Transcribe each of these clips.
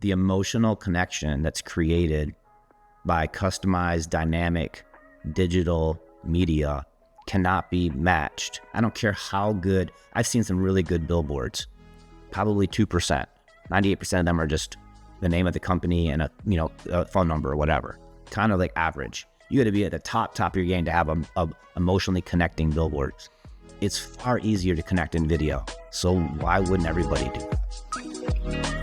the emotional connection that's created by customized, dynamic, digital media cannot be matched. I don't care how good. I've seen some really good billboards, probably 2%. 98% of them are just the name of the company and a phone number or whatever, kind of like average. You got to be at the top of your game to have a emotionally connecting billboards. It's far easier to connect in video. So why wouldn't everybody do that?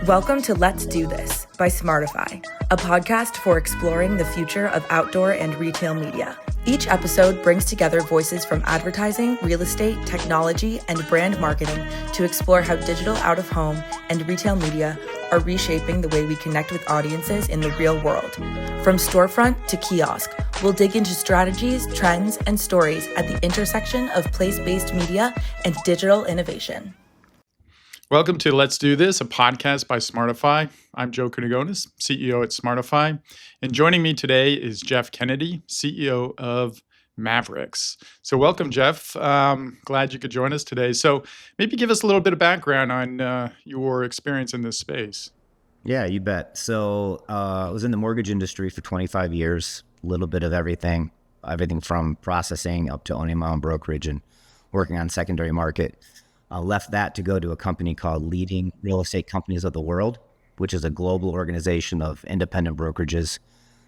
Welcome to Let's Do This by Smartify, a podcast for exploring the future of outdoor and retail media. Each episode brings together voices from advertising, real estate, technology, and brand marketing to explore how digital out-of-home and retail media are reshaping the way we connect with audiences in the real world. From storefront to kiosk, we'll dig into strategies, trends, and stories at the intersection of place-based media and digital innovation. Welcome to Let's Do This, a podcast by Smartify. I'm Joe Kunigonis, CEO at Smartify. And joining me today is Jeff Kennedy, CEO of Mavericks. So welcome, Jeff. Glad you could join us today. So maybe give us a little bit of background on your experience in this space. Yeah, you bet. So I was in the mortgage industry for 25 years, a little bit of everything from processing up to owning my own brokerage and working on secondary market. I left that to go to a company called Leading Real Estate Companies of the World, which is a global organization of independent brokerages.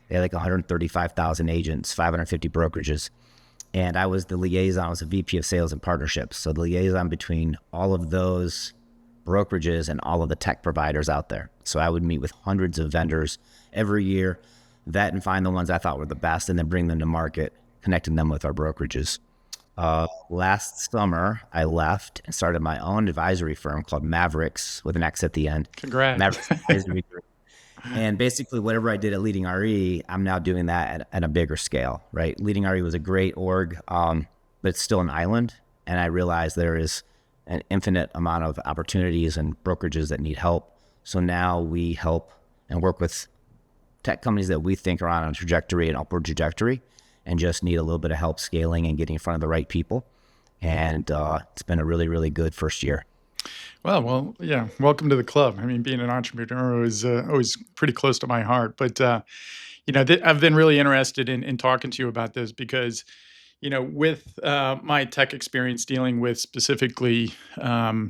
They had like 135,000 agents, 550 brokerages. And I was the liaison, I was a VP of sales and partnerships. So the liaison between all of those brokerages and all of the tech providers out there. So I would meet with hundreds of vendors every year, vet and find the ones I thought were the best, and then bring them to market, connecting them with our brokerages. Last summer, I left and started my own advisory firm called Mavericks with an X at the end. Congrats. Mavericks Advisory Group. And basically, whatever I did at LeadingRE, I'm now doing that at a bigger scale, right? LeadingRE was a great org, but it's still an island. And I realized there is an infinite amount of opportunities and brokerages that need help. So now we help and work with tech companies that we think are on a trajectory, an upward trajectory, and just need a little bit of help scaling and getting in front of the right people. And it's been a really, really good first year. Well, yeah. Welcome to the club. I mean, being an entrepreneur is always pretty close to my heart. But, I've been really interested in talking to you about this because, with my tech experience dealing with specifically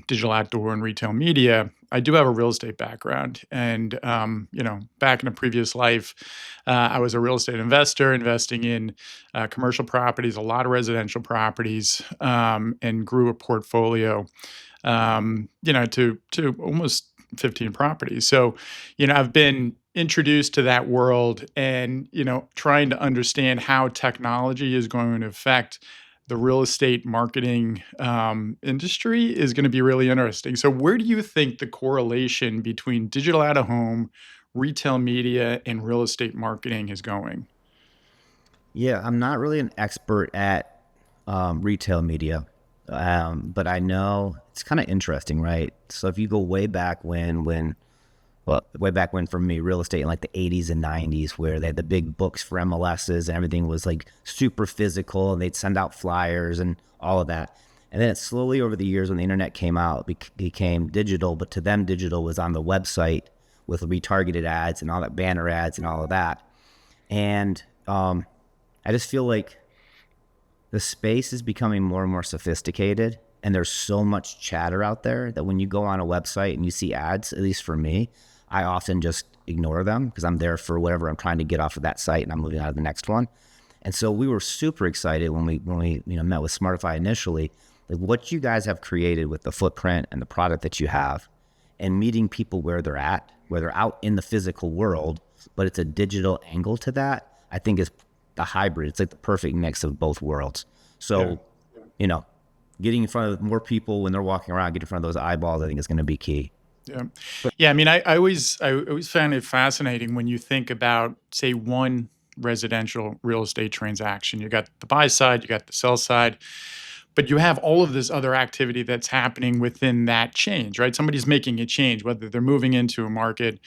digital outdoor and retail media, I do have a real estate background. And, back in a previous life, I was a real estate investor investing in commercial properties, a lot of residential properties, and grew a portfolio, to almost 15 properties. So, I've been introduced to that world and, trying to understand how technology is going to affect the real estate marketing industry is going to be really interesting. So where do you think the correlation between digital out-of-home, retail media, and real estate marketing is going? Yeah, I'm not really an expert at retail media, but I know it's kind of interesting, right? So if you go way back when for me, real estate in like the 80s and 90s, where they had the big books for MLSs and everything was like super physical and they'd send out flyers and all of that. And then it slowly over the years when the internet came out, became digital, but to them, digital was on the website with retargeted ads and all that banner ads and all of that. And I just feel like the space is becoming more and more sophisticated, and there's so much chatter out there that when you go on a website and you see ads, at least for me, I often just ignore them because I'm there for whatever I'm trying to get off of that site and I'm moving on to the next one. And so we were super excited when we met with Smartify initially, like what you guys have created with the footprint and the product that you have, and meeting people where they're at, where they're out in the physical world, but it's a digital angle to that, I think is the hybrid. It's like the perfect mix of both worlds. So, getting in front of more people when they're walking around, getting in front of those eyeballs, I think is going to be key. Yeah. I mean, I always find it fascinating when you think about, say, one residential real estate transaction. You got the buy side, you got the sell side, but you have all of this other activity that's happening within that change, right? Somebody's making a change, whether they're moving into a market.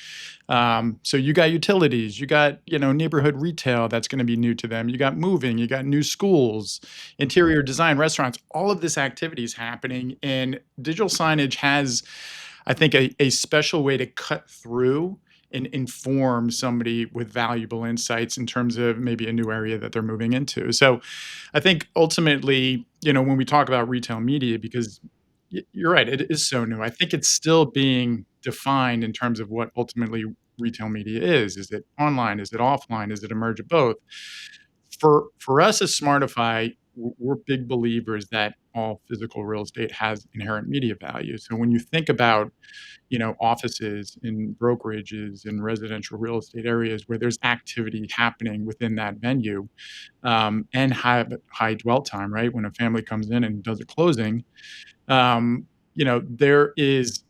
So you got utilities, you got, neighborhood retail that's going to be new to them. You got moving, you got new schools, interior design, restaurants, all of this activity is happening. And digital signage has I think a special way to cut through and inform somebody with valuable insights in terms of maybe a new area that they're moving into. So I think ultimately, when we talk about retail media, because you're right, it is so new. I think it's still being defined in terms of what ultimately retail media is. Is it online? Is it offline? Is it a merge of both? For us as Smartify, we're big believers that all physical real estate has inherent media value. So when you think about, offices and brokerages and residential real estate areas where there's activity happening within that venue, and high dwell time, right? When a family comes in and does a closing, there is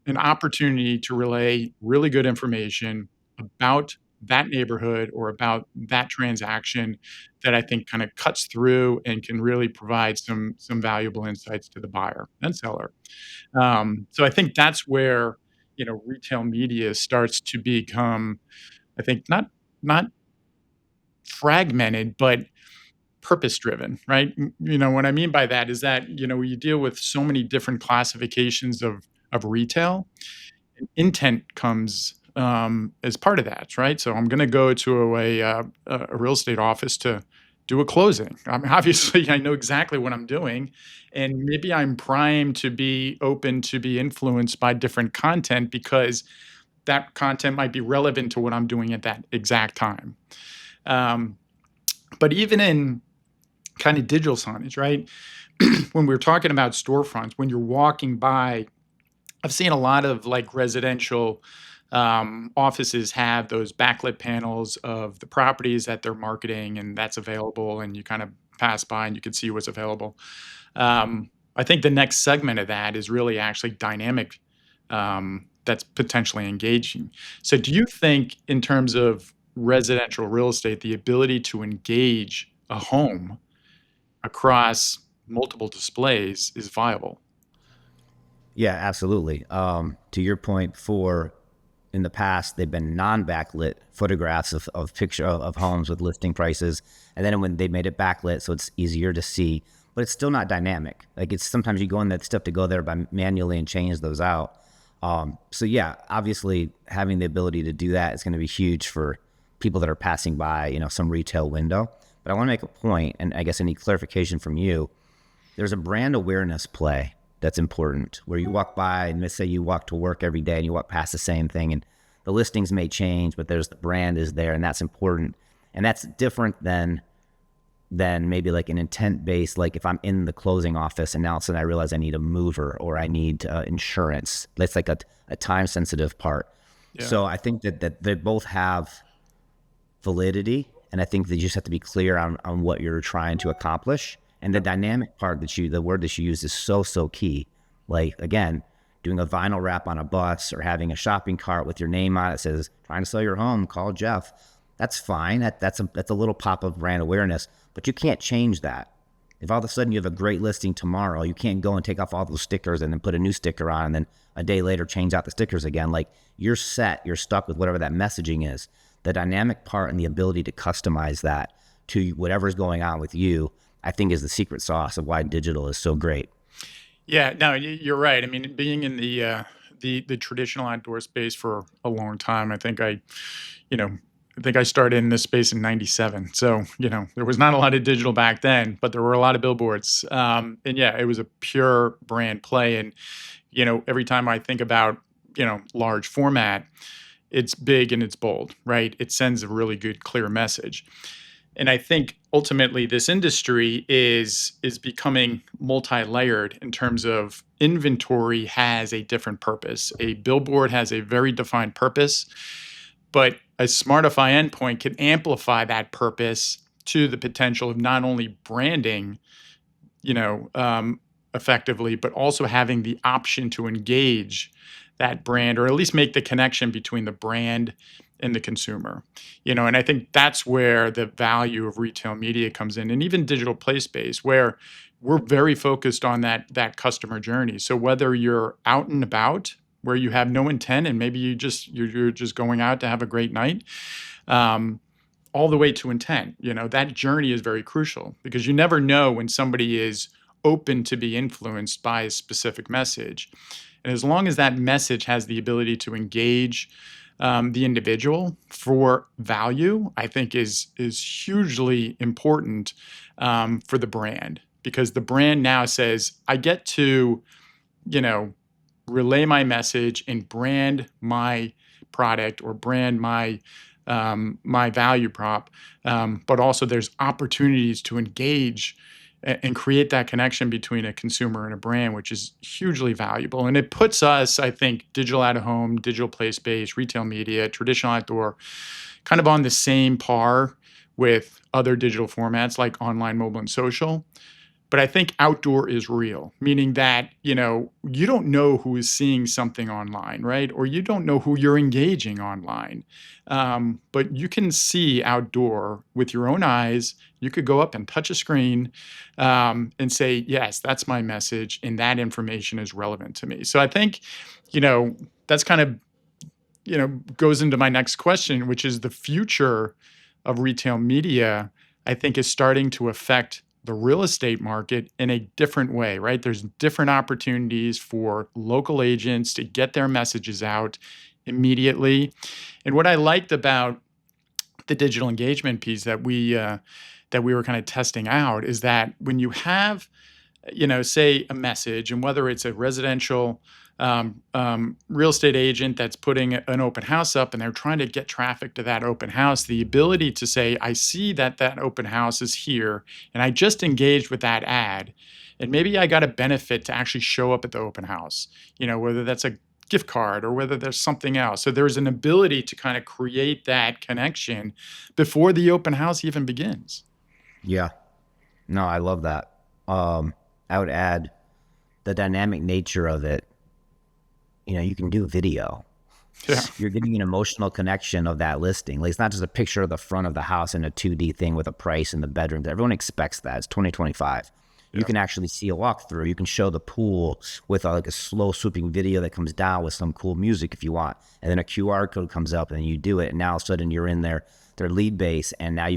an opportunity to relay really good information about that neighborhood or about that transaction that I think kind of cuts through and can really provide some valuable insights to the buyer and seller. So I think that's where retail media starts to become, I think, not fragmented, but purpose driven, right? What I mean by that is that you deal with so many different classifications of retail. Intent comes as part of that, right? So I'm going to go to a real estate office to do a closing. I mean, obviously, I know exactly what I'm doing, and maybe I'm primed to be open to be influenced by different content because that content might be relevant to what I'm doing at that exact time. Um, but even in kind of digital signage, right? When we're talking about storefronts, when you're walking by, I've seen a lot of like residential offices have those backlit panels of the properties that they're marketing and that's available, and you kind of pass by and you can see what's available. I think the next segment of that is really actually dynamic. That's potentially engaging. So, do you think, in terms of residential real estate, the ability to engage a home across multiple displays is viable? Yeah, absolutely. To your point before, in the past, they've been non-backlit photographs of picture of homes with listing prices, and then when they made it backlit, so it's easier to see, but it's still not dynamic. Like it's sometimes you go in that stuff to go there by manually and change those out. So yeah, obviously having the ability to do that is going to be huge for people that are passing by, some retail window. But I want to make a point, and I guess I need clarification from you. There's a brand awareness play that's important where you walk by, and let's say you walk to work every day and you walk past the same thing, and the listings may change, but there's the brand is there, and that's important. And that's different than maybe like an intent based, like if I'm in the closing office and now all of a sudden I realize I need a mover or I need insurance. That's like a time sensitive part. Yeah. So I think that they both have validity, and I think that you just have to be clear on what you're trying to accomplish. And the dynamic part the word that you use is so key. Like again, doing a vinyl wrap on a bus or having a shopping cart with your name on it that says trying to sell your home, call Jeff. That's fine. That's a little pop of brand awareness, but you can't change that. If all of a sudden you have a great listing tomorrow, you can't go and take off all those stickers and then put a new sticker on and then a day later change out the stickers again. Like you're set, you're stuck with whatever that messaging is. The dynamic part and the ability to customize that to whatever's going on with you, I think is the secret sauce of why digital is so great. Yeah, no, you're right. I mean, being in the traditional outdoor space for a long time, you know, I think I started in this space in '97. So, there was not a lot of digital back then, but there were a lot of billboards. And yeah, it was a pure brand play. And every time I think about large format, it's big and it's bold, right? It sends a really good, clear message. And I think ultimately this industry is becoming multi-layered in terms of inventory has a different purpose. A billboard has a very defined purpose, but a Smartify endpoint can amplify that purpose to the potential of not only branding, you know, um, effectively, but also having the option to engage that brand or at least make the connection between the brand and the consumer. And I think that's where the value of retail media comes in, and even digital play space, where we're very focused on that customer journey. So whether you're out and about where you have no intent and maybe you're just going out to have a great night, um, all the way to intent. That journey is very crucial because you never know when somebody is open to be influenced by a specific message. And as long as that message has the ability to engage the individual for value, I think is hugely important for the brand, because the brand now says, I get to, you know, relay my message and brand my product or brand my value prop, but also there's opportunities to engage and create that connection between a consumer and a brand, which is hugely valuable. And it puts us, I think, digital out of home, digital place-based, retail media, traditional outdoor, kind of on the same par with other digital formats like online, mobile, and social. But I think outdoor is real, meaning that, you don't know who is seeing something online, right? Or you don't know who you're engaging online. But you can see outdoor with your own eyes. You could go up and touch a screen and say, yes, that's my message. And that information is relevant to me. So I think, that's kind of, goes into my next question, which is the future of retail media, I think, is starting to affect the real estate market in a different way, right? There's different opportunities for local agents to get their messages out immediately. And what I liked about the digital engagement piece that we were kind of testing out is that when you have, say a message, and whether it's a residential real estate agent that's putting an open house up and they're trying to get traffic to that open house, the ability to say, I see that open house is here and I just engaged with that ad. And maybe I got a benefit to actually show up at the open house, whether that's a gift card or whether there's something else. So there's an ability to kind of create that connection before the open house even begins. Yeah. No, I love that. I would add the dynamic nature of it. You can do video. Yeah. You're getting an emotional connection of that listing. Like, it's not just a picture of the front of the house and a 2D thing with a price in the bedroom. Everyone expects that. It's 2025. You Yeah. can actually see a walkthrough. You can show the pool with like a slow swooping video that comes down with some cool music if you want. And then a QR code comes up and you do it. And now all of a sudden you're in their lead base. And now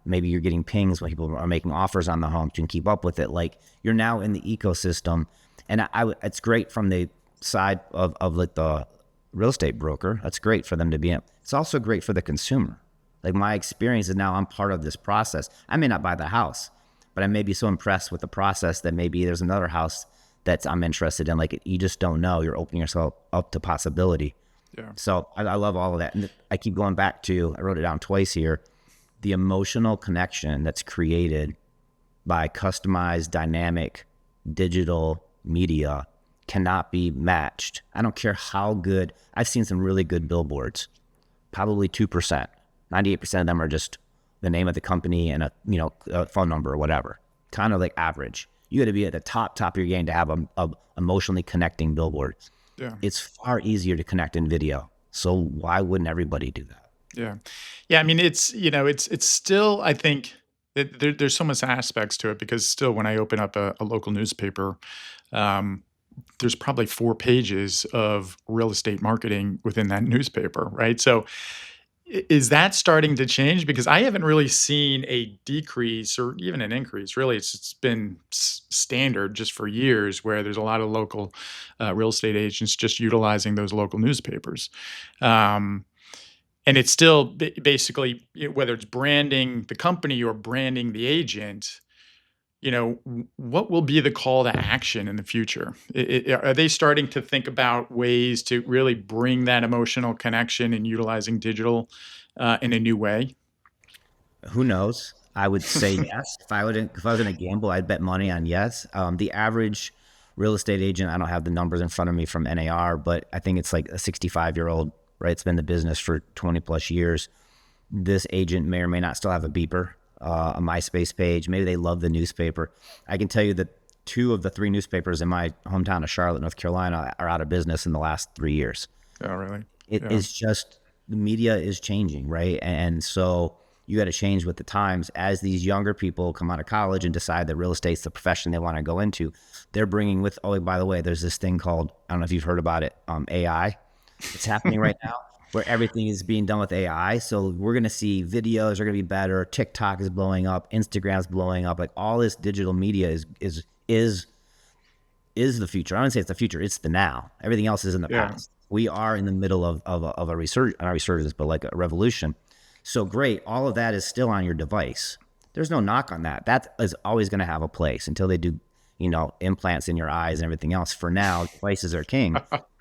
maybe you're getting pings when people are making offers on the home. You can keep up with it. Like, you're now in the ecosystem. And it's great from the side of like the real estate broker. That's great for them to be in. It's also great for the consumer. Like, my experience is now I'm part of this process. I may not buy the house, but I may be so impressed with the process that maybe there's another house that I'm interested in. Like, you just don't know. You're opening yourself up to possibility. Yeah. So I love all of that. And I keep going back to, I wrote it down twice here, the emotional connection that's created by customized, dynamic, digital media cannot be matched. I don't care how good. I've seen some really good billboards, probably 2%. 98% of them are just the name of the company and a phone number or whatever, kind of like average. You got to be at the top of your game to have a emotionally connecting billboard. Yeah. It's far easier to connect in video. So why wouldn't everybody do that? Yeah. Yeah. I mean, it's still, I think there's so much aspects to it, because still when I open up a local newspaper, there's probably 4 pages of real estate marketing within that newspaper, right? So is that starting to change? Because I haven't really seen a decrease or even an increase. Really, it's been standard just for years, where there's a lot of local real estate agents just utilizing those local newspapers. And it's still basically, whether it's branding the company or branding the agent, what will be the call to action in the future? Are they starting to think about ways to really bring that emotional connection and utilizing digital in a new way? Who knows? I would say yes. If I was going to gamble, I'd bet money on yes. The average real estate agent, I don't have the numbers in front of me from NAR, but I think it's like a 65-year-old, right? It's been in the business for 20 plus years. This agent may or may not still have a beeper, a MySpace page. Maybe they love the newspaper. I can tell you that 2 of the 3 newspapers in my hometown of Charlotte, North Carolina, are out of business in the last 3 years. Oh, really? It Yeah. is just, the media is changing, right? And so you got to change with the times. As these younger people come out of college and decide that real estate's the profession they want to go into, they're bringing with, oh, by the way, there's this thing called, I don't know if you've heard about it, AI. It's happening right now, where everything is being done with AI. So we're going to see videos are going to be better. TikTok is blowing up. Instagram's blowing up. Like, all this digital media is is the future. I wouldn't say it's the future, it's the now. Everything else is in the Yeah. past. We are in the middle of a not resurgence, but like a revolution. So great, all of that is still on your device. There's no knock on that. That is always going to have a place until they do, implants in your eyes and everything else. For now, devices are king.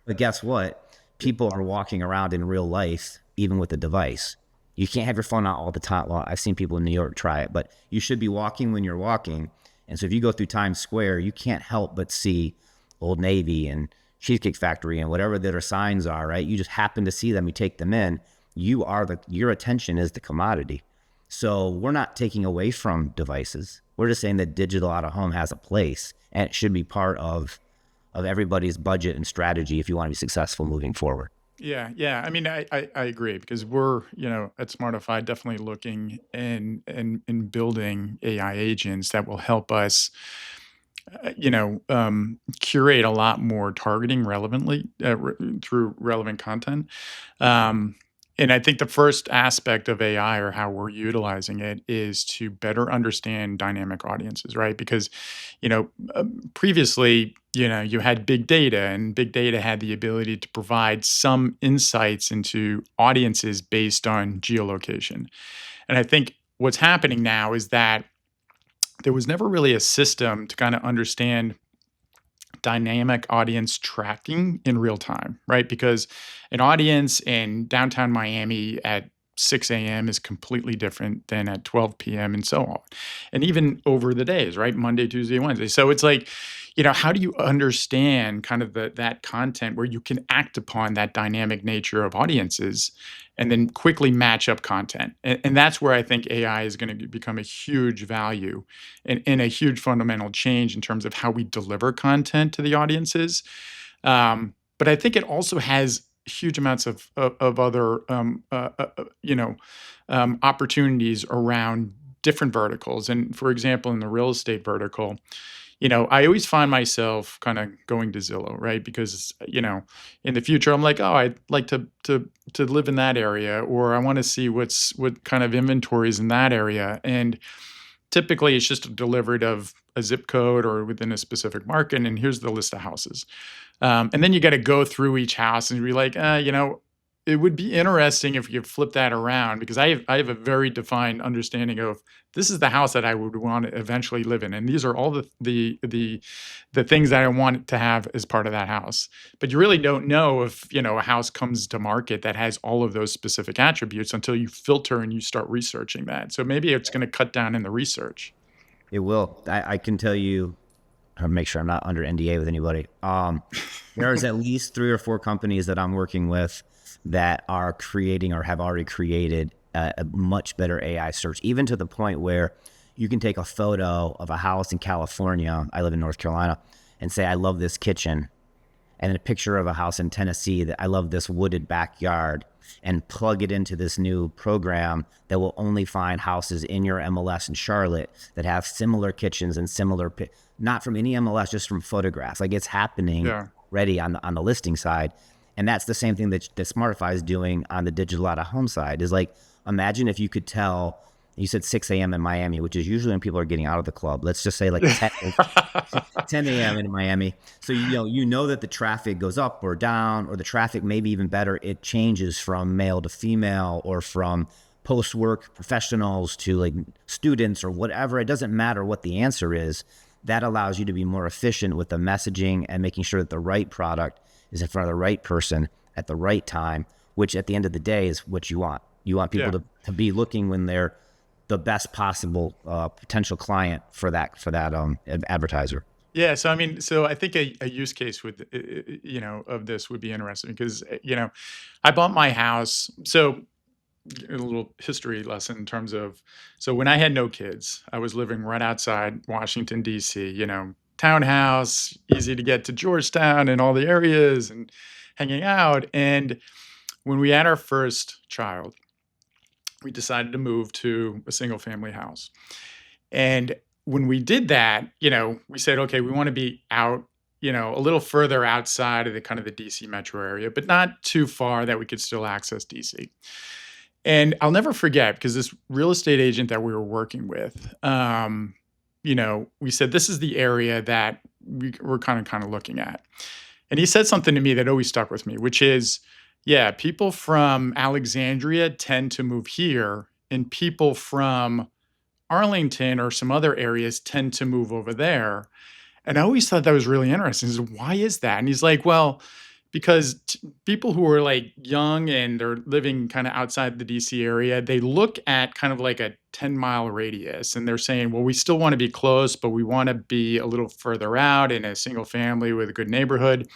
But guess what? People are walking around in real life, even with a device. You can't have your phone out all the time. Well, I've seen people in New York try it, but you should be walking when you're walking. And so if you go through Times Square, you can't help but see Old Navy and Cheesecake Factory and whatever their signs are, right? You just happen to see them, you take them in. Your attention is the commodity. So we're not taking away from devices. We're just saying that digital out of home has a place, and it should be part of everybody's budget and strategy if you want to be successful moving forward. Yeah, yeah. I mean, I agree because we're, at Smartify definitely looking and building AI agents that will help us, curate a lot more targeting relevantly through relevant content. Um, and I think the first aspect of AI or how we're utilizing it is to better understand dynamic audiences, right? Because, previously, you had big data, and big data had the ability to provide some insights into audiences based on geolocation. And I think what's happening now is that there was never really a system to kind of understand dynamic audience tracking in real time, right? Because an audience in downtown Miami at 6 a.m. is completely different than at 12 p.m. and so on. And even over the days, right? Monday, Tuesday, Wednesday. So it's like, how do you understand kind of that content where you can act upon that dynamic nature of audiences and then quickly match up content? And that's where I think AI is going to become a huge value and a huge fundamental change in terms of how we deliver content to the audiences. But I think it also has huge amounts of other opportunities around different verticals. And for example, in the real estate vertical, I always find myself kind of going to Zillow, right? Because in the future, I'm like, oh, I'd like to live in that area, or I want to see what kind of inventory is in that area. And typically, it's just delivered of a zip code or within a specific market, and here's the list of houses. And then you got to go through each house and be like, it would be interesting if you could flip that around because I have a very defined understanding of this is the house that I would want to eventually live in, and these are all the things that I want to have as part of that house. But you really don't know if a house comes to market that has all of those specific attributes until you filter and you start researching that. So maybe it's going to cut down in the research. It will. I can tell you, I'll make sure I'm not under NDA with anybody. There's at least 3 or 4 companies that I'm working with that are creating or have already created a much better AI search, even to the point where you can take a photo of a house in California. I live in North Carolina, and say, I love this kitchen, and then a picture of a house in Tennessee that I love this wooded backyard, and plug it into this new program that will only find houses in your MLS in Charlotte that have similar kitchens and similar, not from any MLS, just from photographs. Like it's happening Yeah. ready on the listing side. And that's the same thing that Smartify is doing on the digital out of home side. Is like, imagine if you could tell, you said 6 a.m. in Miami, which is usually when people are getting out of the club. Let's just say like 10 a.m. in Miami. So you know that the traffic goes up or down, or the traffic, maybe even better, it changes from male to female, or from post-work professionals to like students or whatever. It doesn't matter what the answer is. That allows you to be more efficient with the messaging and making sure that the right product is in front of the right person at the right time, which at the end of the day is what you want. You want people Yeah. to be looking when they're the best possible potential client for that advertiser. Yeah, so I mean, so I think a use case with of this would be interesting because I bought my house. So a little history lesson in terms of so when I had no kids, I was living right outside Washington D.C. Townhouse, easy to get to Georgetown and all the areas and hanging out. And when we had our first child, we decided to move to a single family house. And when we did that, we said, okay, we want to be out, a little further outside of the kind of the DC metro area, but not too far that we could still access DC. And I'll never forget because this real estate agent that we were working with, we said, this is the area that we're kind of looking at. And he said something to me that always stuck with me, which is, yeah, people from Alexandria tend to move here, and people from Arlington or some other areas tend to move over there. And I always thought that was really interesting. I said, why is that? And he's like, well, because people who are like young and they're living kind of outside the DC area, they look at kind of like a 10-mile radius and they're saying, well, we still want to be close, but we want to be a little further out in a single family with a good neighborhood.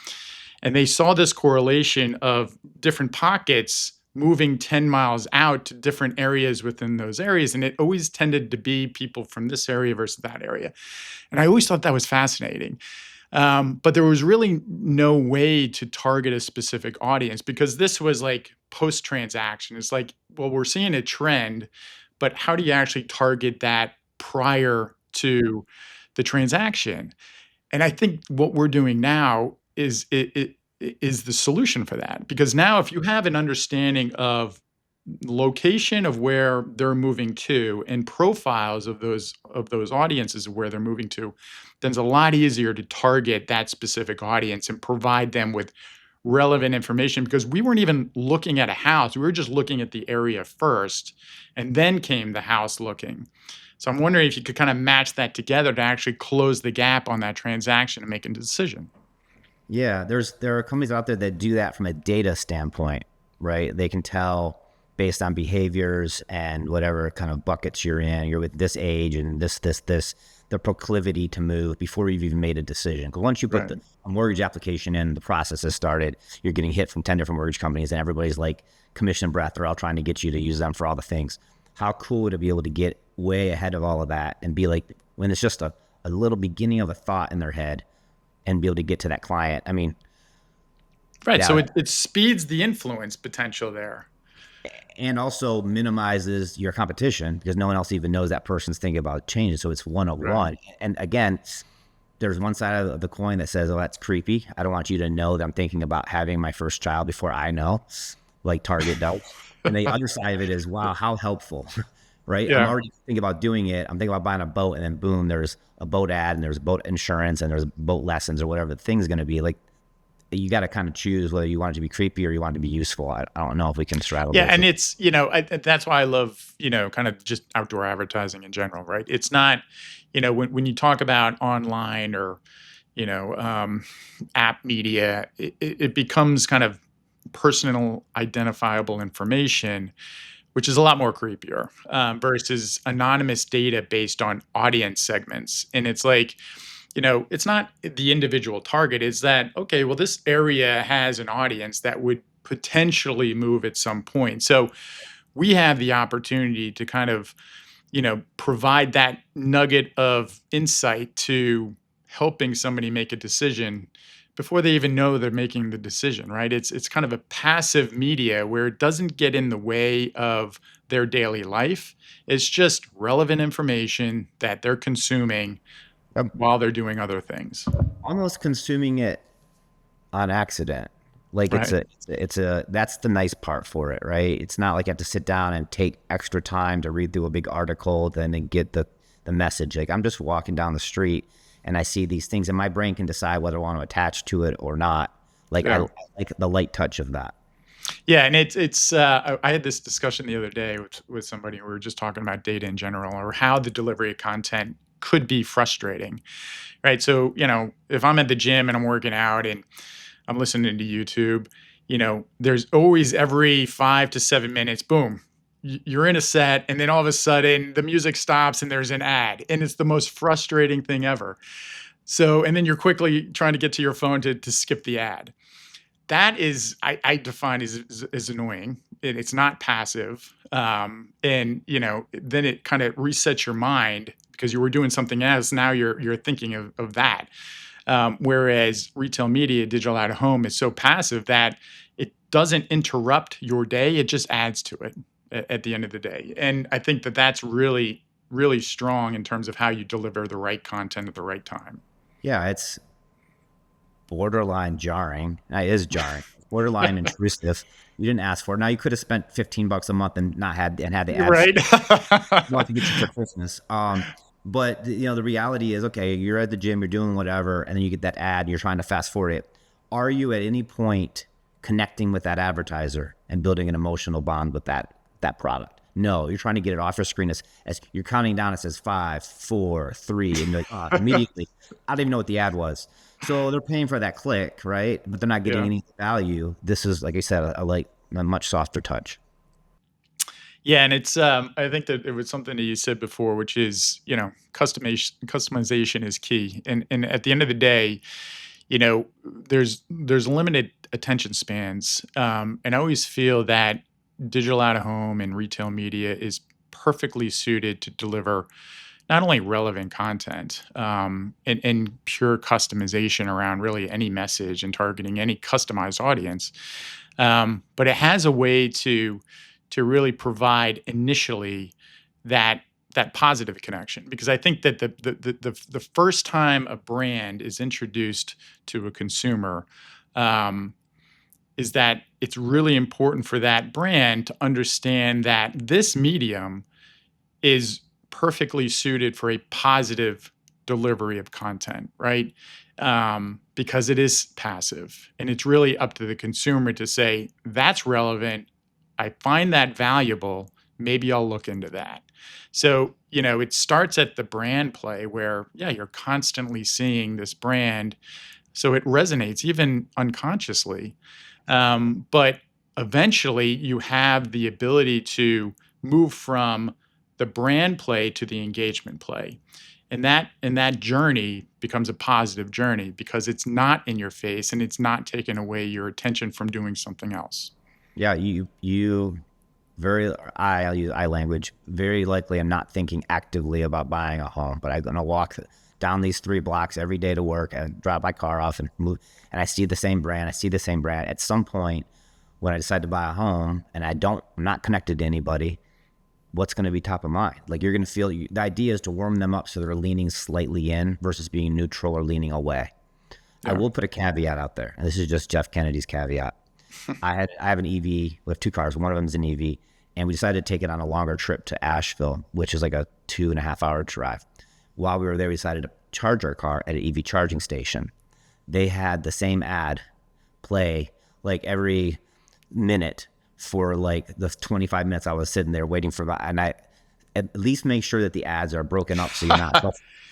And they saw this correlation of different pockets moving 10 miles out to different areas within those areas. And it always tended to be people from this area versus that area. And I always thought that was fascinating. But there was really no way to target a specific audience because this was like post transaction. It's like, well, we're seeing a trend, but how do you actually target that prior to the transaction? And I think what we're doing now is the solution for that. Because now if you have an understanding of location of where they're moving to and profiles of those audiences of where they're moving to, then it's a lot easier to target that specific audience and provide them with relevant information because we weren't even looking at a house. We were just looking at the area first, and then came the house looking. So I'm wondering if you could kind of match that together to actually close the gap on that transaction and make a decision. Yeah, there are companies out there that do that from a data standpoint, right? They can tell based on behaviors and whatever kind of buckets you're in. You're with this age and this, the proclivity to move before you've even made a decision. Because once you put Right. a mortgage application in, the process has started. You're getting hit from 10 different mortgage companies, and everybody's like commission breath. They're all trying to get you to use them for all the things. How cool to be able to get way ahead of all of that and be like, when it's just a little beginning of a thought in their head, and be able to get to that client. I mean, Right. So yeah, it speeds the influence potential there. and also minimizes your competition because no one else even knows that person's thinking about changes. So it's Right. 101. And again, there's one side of the coin that says, oh, that's creepy. I don't want you to know that I'm thinking about having my first child before I know, like Target does. And the other side of it is, wow, how helpful, right? I'm Yeah. already thinking about doing it. I'm thinking about buying a boat, and then boom, there's a boat ad, and there's boat insurance, and there's boat lessons, or whatever the thing's going to be. Like, you got to kind of choose whether you want it to be creepy or you want it to be useful. I don't know if we can straddle Yeah, both and of it's, that's why I love, kind of just outdoor advertising in general, right? It's not, when you talk about online or, app media, it becomes kind of personal identifiable information, which is a lot more creepier, versus anonymous data based on audience segments. And it's like, it's not the individual target. Is that, okay, well, this area has an audience that would potentially move at some point. So we have the opportunity to kind of, provide that nugget of insight to helping somebody make a decision before they even know they're making the decision, right? It's kind of a passive media where it doesn't get in the way of their daily life. It's just relevant information that they're consuming them. while they're doing other things. Almost consuming it on accident. Like Right. that's the nice part for it, right? It's not like you have to sit down and take extra time to read through a big article, then and get the message. Like, I'm just walking down the street and I see these things, and my brain can decide whether I want to attach to it or not. Like, I Yeah. like the light touch of that. Yeah, and it's I had this discussion the other day with somebody. We were just talking about data in general or how the delivery of content could be frustrating, right? So, if I'm at the gym and I'm working out and I'm listening to YouTube, there's always every 5 to 7 minutes, boom, you're in a set, and then all of a sudden the music stops and there's an ad, and it's the most frustrating thing ever. So, and then you're quickly trying to get to your phone to skip the ad. That is, I define as annoying. It's not passive, and then it kind of resets your mind because you were doing something else. Now you're thinking of that. Whereas retail media, digital out of home, is so passive that it doesn't interrupt your day. It just adds to it at the end of the day. And I think that that's really, really strong in terms of how you deliver the right content at the right time. Yeah, it's borderline jarring. It is jarring. Borderline intrusive. You didn't ask for it. Now, you could have spent $15 a month and not had and had the You're ads right. want to get you for Christmas. But the reality is, okay, you're at the gym, you're doing whatever, and then you get that ad, you're trying to fast forward it. Are you at any point connecting with that advertiser and building an emotional bond with that product? No, you're trying to get it off your screen as you're counting down. It says 5, 4, 3, and you're like, immediately, I don't even know what the ad was. So they're paying for that click, right? But they're not getting Yeah. any value. This is, like I said, a much softer touch. Yeah, and it's I think that it was something that you said before, which is, customization is key. And at the end of the day, there's limited attention spans. And I always feel that digital out of home and retail media is perfectly suited to deliver not only relevant content, and pure customization around really any message and targeting any customized audience, but it has a way to really provide initially that that positive connection, because I think that the first time a brand is introduced to a consumer, um, is that it's really important for that brand to understand that this medium is perfectly suited for a positive delivery of content, right? Because it is passive, and it's really up to the consumer to say, that's relevant. I find that valuable. Maybe I'll look into that. So, it starts at the brand play where, yeah, you're constantly seeing this brand. So it resonates even unconsciously. But eventually you have the ability to move from the brand play to the engagement play. And that journey becomes a positive journey because it's not in your face and it's not taking away your attention from doing something else. Yeah, you very I'll use I language. Very likely, I'm not thinking actively about buying a home, but I'm gonna walk down these 3 blocks every day to work and drop my car off and move, and I see the same brand. I see the same brand. At some point, when I decide to buy a home and I'm not connected to anybody, what's going to be top of mind? Like, you're going to feel the idea is to warm them up so they're leaning slightly in versus being neutral or leaning away. I Yeah. will put a caveat out there, and this is just Jeff Kennedy's caveat. I have an EV. We have 2 cars. One of them is an EV, and we decided to take it on a longer trip to Asheville, which is like a 2.5 hour drive. While we were there, we decided to charge our car at an EV charging station. They had the same ad play like every minute for like the 25 minutes I was sitting there waiting for my, and I at least make sure that the ads are broken up so you're not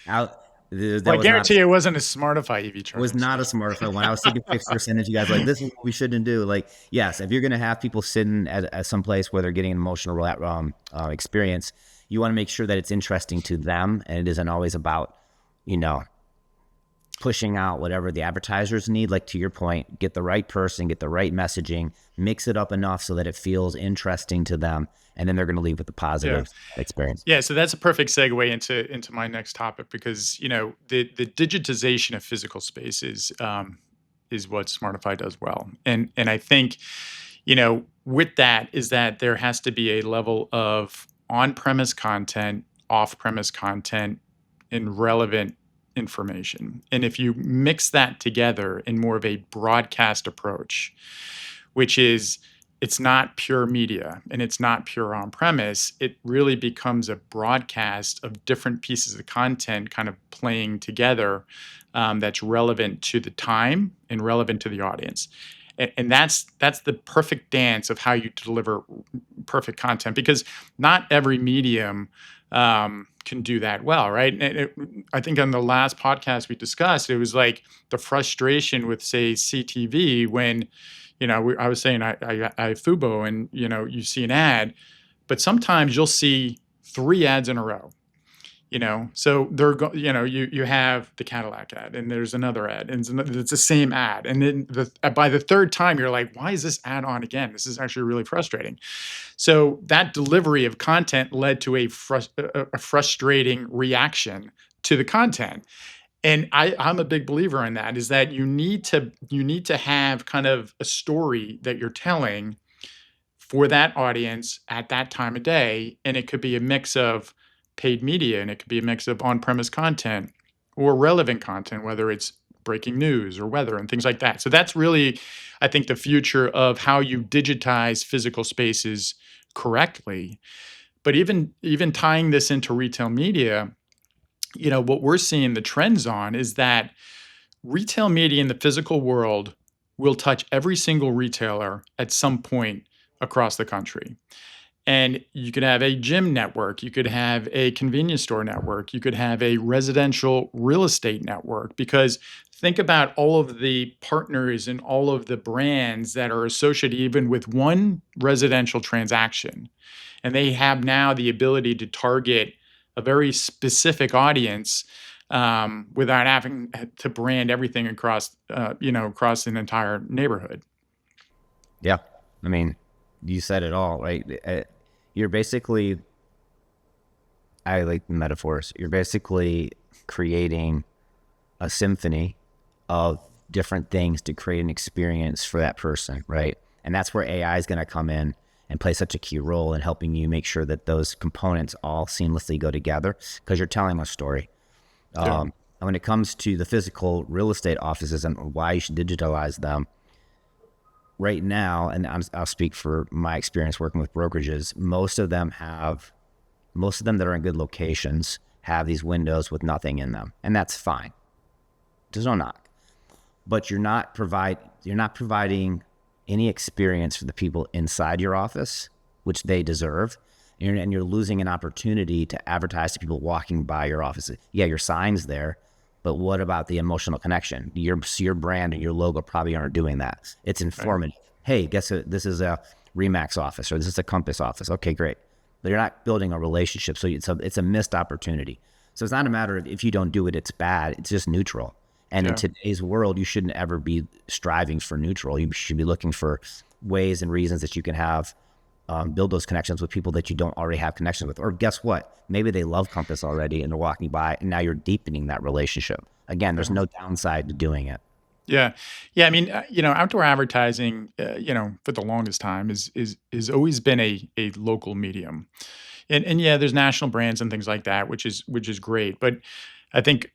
out. Well, That I was not guarantee it wasn't a Smartify EV was charging not a station. smartphone. When I was taking pictures, sending to you guys, like, this is what we shouldn't do. Like, yes, if you're going to have people sitting at some place where they're getting an emotional experience, you want to make sure that it's interesting to them, and it isn't always about, you know, pushing out whatever the advertisers need. Like, to your point, get the right person, get the right messaging, mix it up enough so that it feels interesting to them, and then they're going to leave with a Yeah. positive experience. Yeah, so that's a perfect segue into my next topic, because the digitization of physical spaces, is what Smartify does well, and I think, with that is that there has to be a level of on-premise content, off-premise content, and relevant information, and if you mix that together in more of a broadcast approach, which is, it's not pure media and it's not pure on premise. It really becomes a broadcast of different pieces of content kind of playing together, that's relevant to the time and relevant to the audience. And that's the perfect dance of how you deliver perfect content, because not every medium, can do that well, right? I think on the last podcast we discussed, it was like the frustration with, say, CTV when, I was saying I Fubo, and you see an ad, but sometimes you'll see 3 ads in a row. So you have the Cadillac ad, and there's another ad, and it's the same ad, and then by the third time you're like, why is this ad on again? This is actually really frustrating. So that delivery of content led to a frustrating reaction to the content. And I'm a big believer in that, is that you need to have kind of a story that you're telling for that audience at that time of day, and it could be a mix of paid media, and it could be a mix of on-premise content or relevant content, whether it's breaking news or weather and things like that. So that's really, I think, the future of how you digitize physical spaces correctly. But even tying this into retail media, what we're seeing the trends on is that retail media in the physical world will touch every single retailer at some point across the country. And you could have a gym network, you could have a convenience store network, you could have a residential real estate network, because think about all of the partners and all of the brands that are associated even with one residential transaction. And they have now the ability to target a very specific audience without having to brand everything across, across an entire neighborhood. Yeah. I mean, you said it all, right? You're basically, I like the metaphors. You're basically creating a symphony of different things to create an experience for that person, right? And that's where AI is going to come in and play such a key role in helping you make sure that those components all seamlessly go together, because you're telling a story. Yeah. And when it comes to the physical real estate offices and why you should digitalize them, right now, and I'll speak for my experience working with brokerages, most of them that are in good locations have these windows with nothing in them, and that's fine. There's no knock. But you're not providing any experience for the people inside your office, which they deserve. And you're losing an opportunity to advertise to people walking by your office. Yeah, your sign's there, but what about the emotional connection? Your brand and your logo probably aren't doing that. It's informative. Right. Hey, guess what? This is a Remax office, or this is a Compass office. Okay, great. But you're not building a relationship, so it's a missed opportunity. So it's not a matter of if you don't do it, it's bad. It's just neutral. And in today's world, you shouldn't ever be striving for neutral. You should be looking for ways and reasons that you can have build those connections with people that you don't already have connections with. Or guess what? Maybe they love Compass already and they're walking by, and now you're deepening that relationship. Again, there's no downside to doing it. Yeah. Yeah. I mean, outdoor advertising, for the longest time is always been a local medium. And yeah, there's national brands and things like that, which is great. But I think,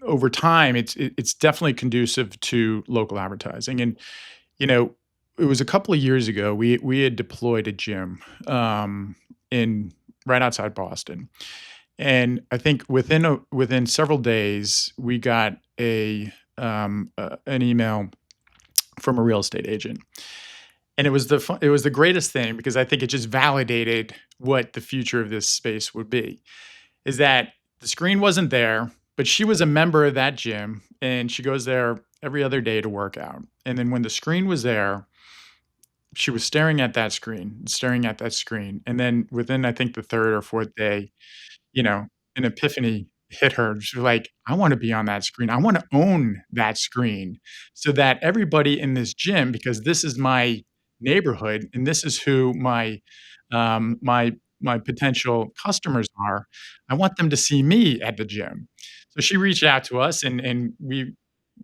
over time, it's definitely conducive to local advertising. And, it was a couple of years ago, we had deployed a gym in right outside Boston. And I think within several days, we got an email from a real estate agent, and it was the greatest thing, because I think it just validated what the future of this space would be. Is that the screen wasn't there, but she was a member of that gym, and she goes there every other day to work out. And then when the screen was there, she was staring at that screen, and then within, I think, the third or fourth day, you know, an epiphany hit her. She was like, "I wanna be on that screen. I wanna own that screen so that everybody in this gym, because this is my neighborhood and this is who my potential customers are, I want them to see me at the gym." So she reached out to us, and we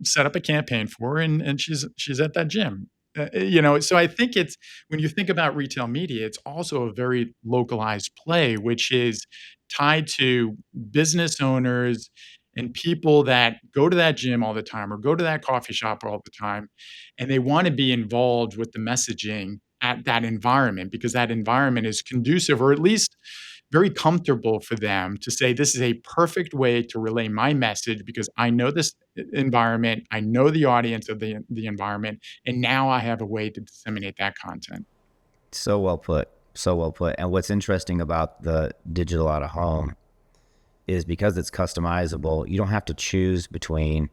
set up a campaign for her, and she's at that gym. So I think it's when you think about retail media, it's also a very localized play, which is tied to business owners and people that go to that gym all the time or go to that coffee shop all the time, and they wanna be involved with the messaging at that environment, because that environment is conducive, or at least very comfortable for them to say, "This is a perfect way to relay my message because I know this environment, I know the audience of the environment, and now I have a way to disseminate that content." So well put. So well put. And what's interesting about the digital out of home is because it's customizable, you don't have to choose between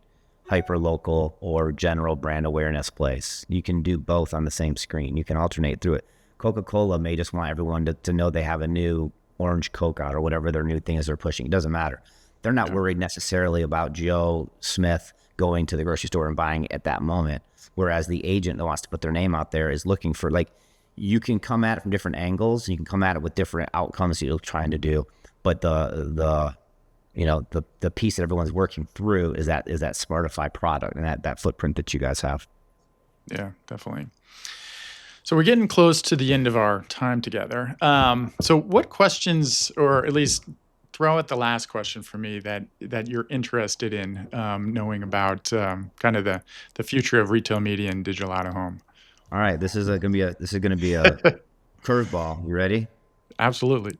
hyper local or general brand awareness place. You can do both on the same screen. You can alternate through it. Coca-Cola may just want everyone to know they have a new orange Coke out, or whatever their new thing is they're pushing. It doesn't matter. They're not worried necessarily about Joe Smith going to the grocery store and buying it at that moment. Whereas the agent that wants to put their name out there is looking for, like, you can come at it from different angles. You can come at it with different outcomes you're trying to do. But the piece that everyone's working through is that Smartify product and that footprint that you guys have. Yeah, definitely. So we're getting close to the end of our time together. So what questions, or at least throw out the last question for me that you're interested in knowing about kind of the future of retail media and digital out of home? All right, this is going to be a curveball. You ready? Absolutely.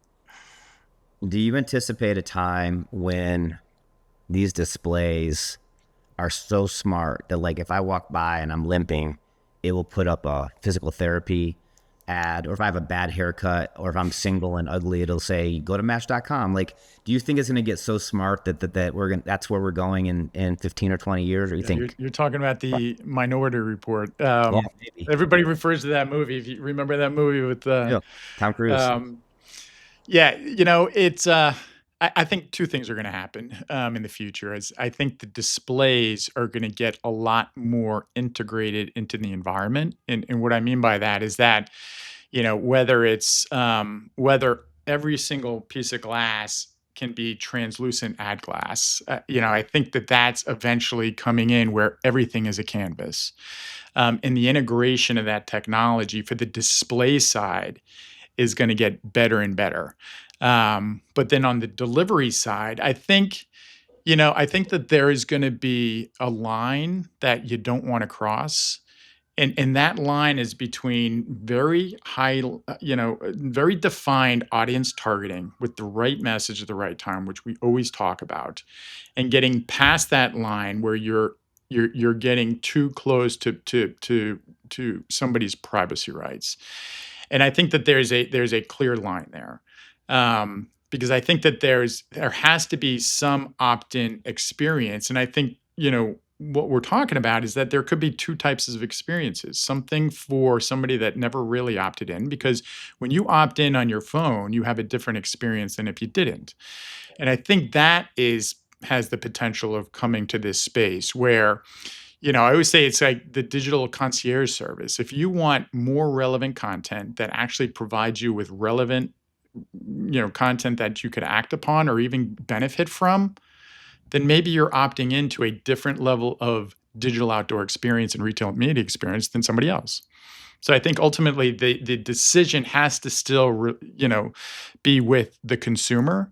Do you anticipate a time when these displays are so smart that, like, if I walk by and I'm limping, it will put up a physical therapy ad, or if I have a bad haircut, or if I'm single and ugly, it'll say go to match.com. Like, do you think it's going to get so smart that we're going that's where we're going in 15 or 20 years, or you Yeah, think you're talking about the Minority Report. yeah, maybe. Everybody refers to that movie. If you remember that movie with Yeah. Tom Cruise. um, yeah, it's. I think two things are going to happen in the future. Is I think the displays are going to get a lot more integrated into the environment, and what I mean by that is that whether every single piece of glass can be translucent ad glass. I think that that's eventually coming in where everything is a canvas, and the integration of that technology for the display side is going to get better and better. But then on the delivery side, I think that there is going to be a line that you don't want to cross. And that line is between very high, very defined audience targeting with the right message at the right time, which we always talk about, and getting past that line where you're getting too close to somebody's privacy rights. And I think that there's a clear line there, because I think that there has to be some opt-in experience, and I think what we're talking about is that there could be two types of experiences. Something for somebody that never really opted in, because when you opt in on your phone, you have a different experience than if you didn't. And I think that has the potential of coming to this space where I always say it's like the digital concierge service. If you want more relevant content that actually provides you with relevant, content that you could act upon or even benefit from, then maybe you're opting into a different level of digital outdoor experience and retail media experience than somebody else. So I think ultimately the decision has to still, be with the consumer.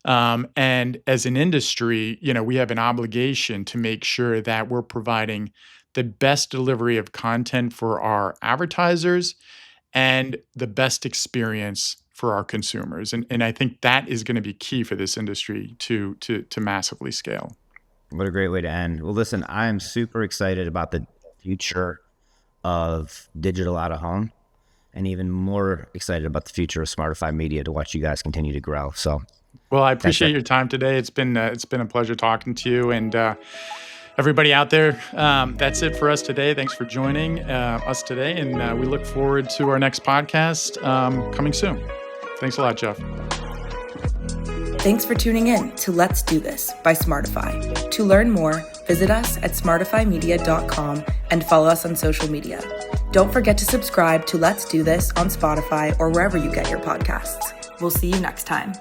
And as an industry, we have an obligation to make sure that we're providing the best delivery of content for our advertisers and the best experience for our consumers. And I think that is going to be key for this industry to massively scale. What a great way to end. Well, listen, I am super excited about the future of digital out of home, and even more excited about the future of Smartify Media to watch you guys continue to grow. So Well, I thanks, appreciate Rick. your time today. It's been a pleasure talking to you, and everybody out there. That's it for us today. Thanks for joining us today, and we look forward to our next podcast coming soon. Thanks a lot, Jeff. Thanks for tuning in to Let's Do This by Smartify. To learn more, visit us at smartifymedia.com and follow us on social media. Don't forget to subscribe to Let's Do This on Spotify or wherever you get your podcasts. We'll see you next time.